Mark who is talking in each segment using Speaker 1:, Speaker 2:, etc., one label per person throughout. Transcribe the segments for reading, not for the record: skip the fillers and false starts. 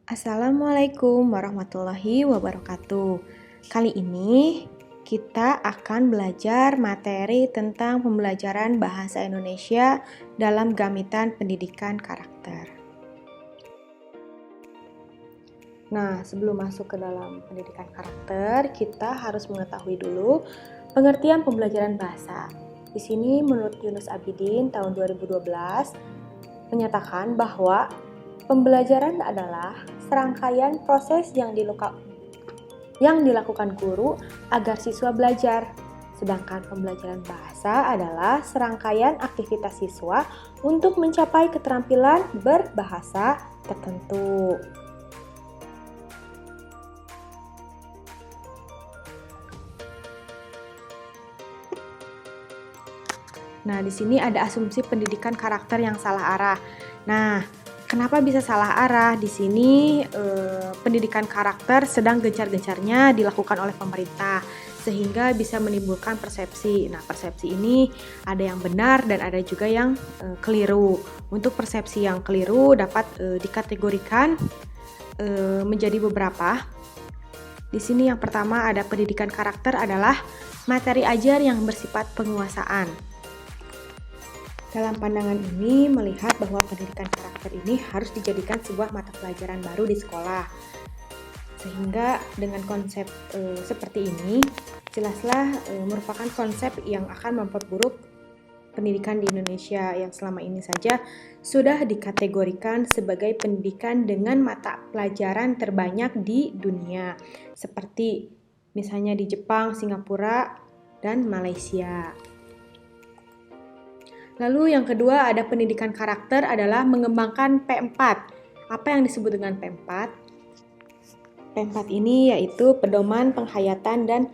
Speaker 1: Assalamualaikum warahmatullahi wabarakatuh. Kali ini kita akan belajar materi tentang pembelajaran bahasa Indonesia dalam gamitan pendidikan karakter. Nah, sebelum masuk ke dalam pendidikan karakter, kita harus mengetahui dulu pengertian pembelajaran bahasa. Di sini menurut Yunus Abidin tahun 2012 menyatakan bahwa pembelajaran adalah serangkaian proses yang dilakukan guru agar siswa belajar. Sedangkan pembelajaran bahasa adalah serangkaian aktivitas siswa untuk mencapai keterampilan berbahasa tertentu. Nah, di sini ada asumsi pendidikan karakter yang salah arah. Nah, kenapa bisa salah arah? Di sini pendidikan karakter sedang gencar-gencarnya dilakukan oleh pemerintah, sehingga bisa menimbulkan persepsi. Nah, persepsi ini ada yang benar dan ada juga yang keliru. Untuk persepsi yang keliru dapat dikategorikan menjadi beberapa. Di sini yang pertama ada pendidikan karakter adalah materi ajar yang bersifat penguasaan. Dalam pandangan ini melihat bahwa pendidikan karakter ini harus dijadikan sebuah mata pelajaran baru di sekolah. Sehingga dengan konsep seperti ini, jelaslah merupakan konsep yang akan memperburuk pendidikan di Indonesia yang selama ini saja sudah dikategorikan sebagai pendidikan dengan mata pelajaran terbanyak di dunia. Seperti misalnya di Jepang, Singapura, dan Malaysia. Lalu yang kedua ada pendidikan karakter adalah mengembangkan P4. Apa yang disebut dengan P4? P4 ini yaitu pedoman, penghayatan, dan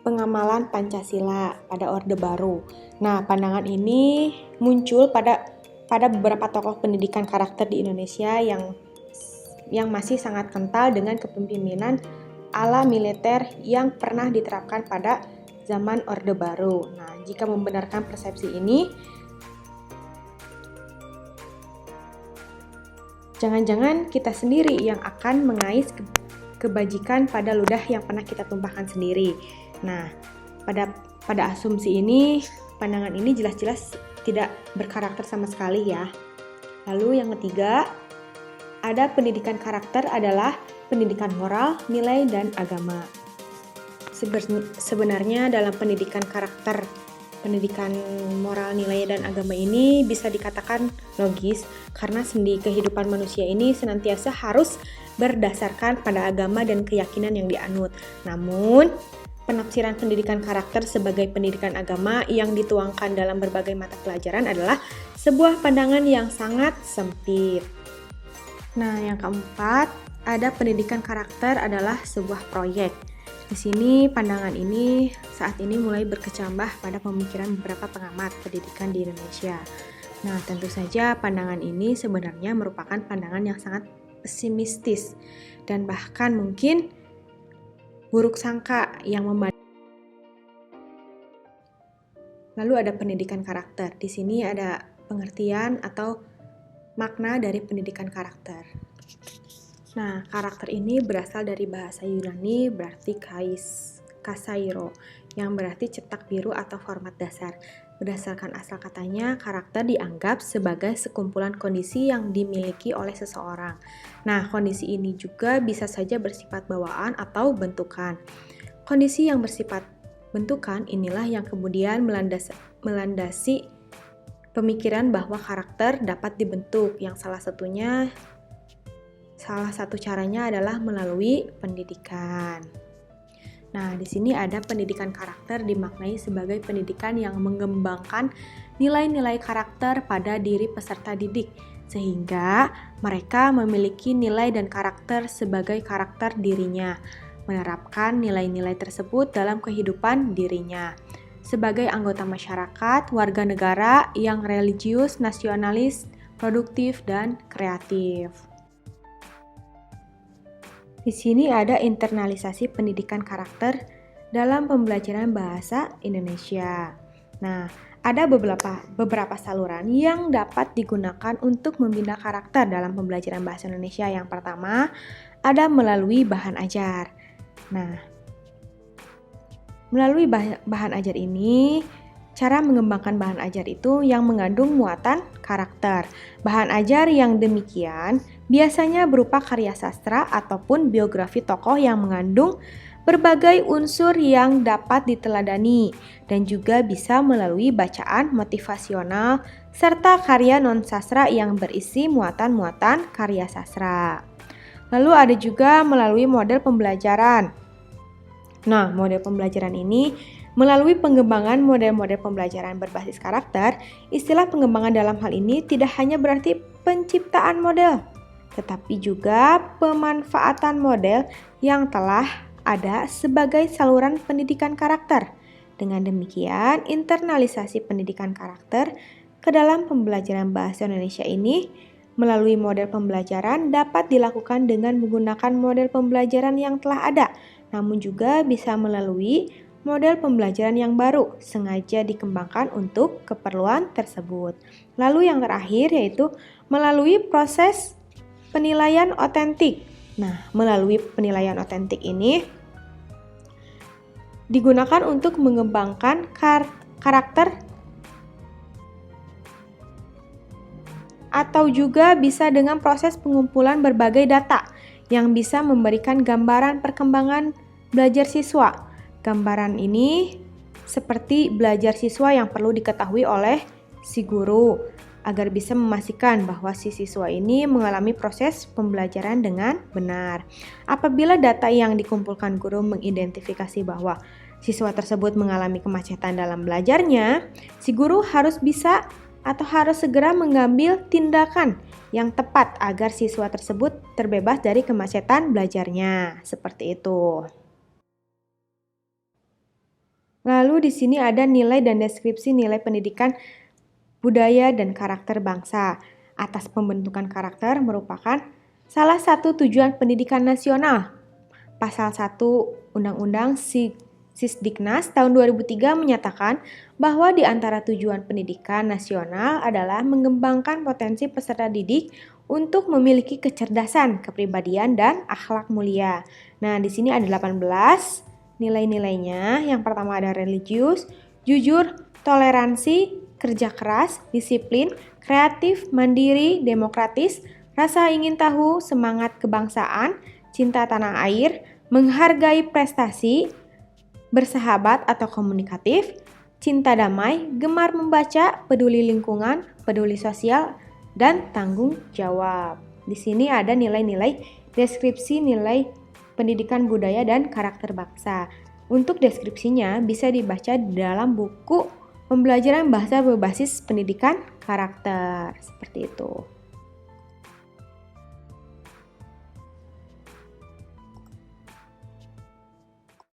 Speaker 1: pengamalan Pancasila pada Orde Baru. Nah, pandangan ini muncul pada beberapa tokoh pendidikan karakter di Indonesia yang masih sangat kental dengan kepemimpinan ala militer yang pernah diterapkan pada zaman Orde Baru. Nah, jika membenarkan persepsi ini, jangan-jangan kita sendiri yang akan mengais kebajikan pada ludah yang pernah kita tumpahkan sendiri. Nah, pada asumsi ini, pandangan ini jelas-jelas tidak berkarakter sama sekali ya. Lalu yang ketiga, ada pendidikan karakter adalah pendidikan moral, nilai, dan agama. Sebenarnya dalam pendidikan karakter, pendidikan moral, nilai, dan agama ini bisa dikatakan logis karena sendi kehidupan manusia ini senantiasa harus berdasarkan pada agama dan keyakinan yang dianut. Namun, penafsiran pendidikan karakter sebagai pendidikan agama yang dituangkan dalam berbagai mata pelajaran adalah sebuah pandangan yang sangat sempit. Nah, yang keempat, ada pendidikan karakter adalah sebuah proyek. Di sini pandangan ini saat ini mulai berkecambah pada pemikiran beberapa pengamat pendidikan di Indonesia. Nah, tentu saja pandangan ini sebenarnya merupakan pandangan yang sangat pesimistis dan bahkan mungkin buruk sangka yang membanding. Lalu ada pendidikan karakter. Di sini ada pengertian atau makna dari pendidikan karakter. Nah, karakter ini berasal dari bahasa Yunani berarti kasairo, yang berarti cetak biru atau format dasar. Berdasarkan asal katanya, karakter dianggap sebagai sekumpulan kondisi yang dimiliki oleh seseorang. Nah, kondisi ini juga bisa saja bersifat bawaan atau bentukan. Kondisi yang bersifat bentukan inilah yang kemudian melandasi pemikiran bahwa karakter dapat dibentuk, yang salah satu caranya adalah melalui pendidikan. Nah, di sini ada pendidikan karakter dimaknai sebagai pendidikan yang mengembangkan nilai-nilai karakter pada diri peserta didik, sehingga mereka memiliki nilai dan karakter sebagai karakter dirinya, menerapkan nilai-nilai tersebut dalam kehidupan dirinya. Sebagai anggota masyarakat, warga negara yang religius, nasionalis, produktif, dan kreatif. Di sini ada internalisasi pendidikan karakter dalam pembelajaran bahasa Indonesia. Nah, ada beberapa saluran yang dapat digunakan untuk membina karakter dalam pembelajaran bahasa Indonesia. Yang pertama, ada melalui bahan ajar. Nah, melalui bahan ajar ini, cara mengembangkan bahan ajar itu yang mengandung muatan karakter. Bahan ajar yang demikian biasanya berupa karya sastra ataupun biografi tokoh yang mengandung berbagai unsur yang dapat diteladani dan juga bisa melalui bacaan motivasional serta karya non-sastra yang berisi muatan-muatan karya sastra. Lalu ada juga melalui model pembelajaran. Nah, model pembelajaran ini melalui pengembangan model-model pembelajaran berbasis karakter, istilah pengembangan dalam hal ini tidak hanya berarti penciptaan model, tetapi juga pemanfaatan model yang telah ada sebagai saluran pendidikan karakter. Dengan demikian, internalisasi pendidikan karakter ke dalam pembelajaran bahasa Indonesia ini melalui model pembelajaran dapat dilakukan dengan menggunakan model pembelajaran yang telah ada, namun juga bisa melalui model pembelajaran yang baru sengaja dikembangkan untuk keperluan tersebut. Lalu yang terakhir yaitu melalui proses penilaian otentik. Nah, melalui penilaian otentik ini digunakan untuk mengembangkan karakter atau juga bisa dengan proses pengumpulan berbagai data yang bisa memberikan gambaran perkembangan belajar siswa. Gambaran ini seperti belajar siswa yang perlu diketahui oleh si guru agar bisa memastikan bahwa si siswa ini mengalami proses pembelajaran dengan benar. Apabila data yang dikumpulkan guru mengidentifikasi bahwa siswa tersebut mengalami kemacetan dalam belajarnya, si guru harus bisa atau harus segera mengambil tindakan yang tepat agar siswa tersebut terbebas dari kemacetan belajarnya. Seperti itu. Lalu di sini ada nilai dan deskripsi nilai pendidikan budaya dan karakter bangsa. Atas pembentukan karakter merupakan salah satu tujuan pendidikan nasional. Pasal 1 Undang-Undang Sisdiknas tahun 2003 menyatakan bahwa di antara tujuan pendidikan nasional adalah mengembangkan potensi peserta didik untuk memiliki kecerdasan, kepribadian, dan akhlak mulia. Nah, di sini ada 18 nilai-nilainya. Yang pertama ada religius, jujur, toleransi, kerja keras, disiplin, kreatif, mandiri, demokratis, rasa ingin tahu, semangat kebangsaan, cinta tanah air, menghargai prestasi, bersahabat atau komunikatif, cinta damai, gemar membaca, peduli lingkungan, peduli sosial, dan tanggung jawab. Di sini ada nilai-nilai deskripsi nilai pendidikan budaya dan karakter bangsa. Untuk deskripsinya bisa dibaca di dalam buku Pembelajaran Bahasa Berbasis Pendidikan Karakter. Seperti itu.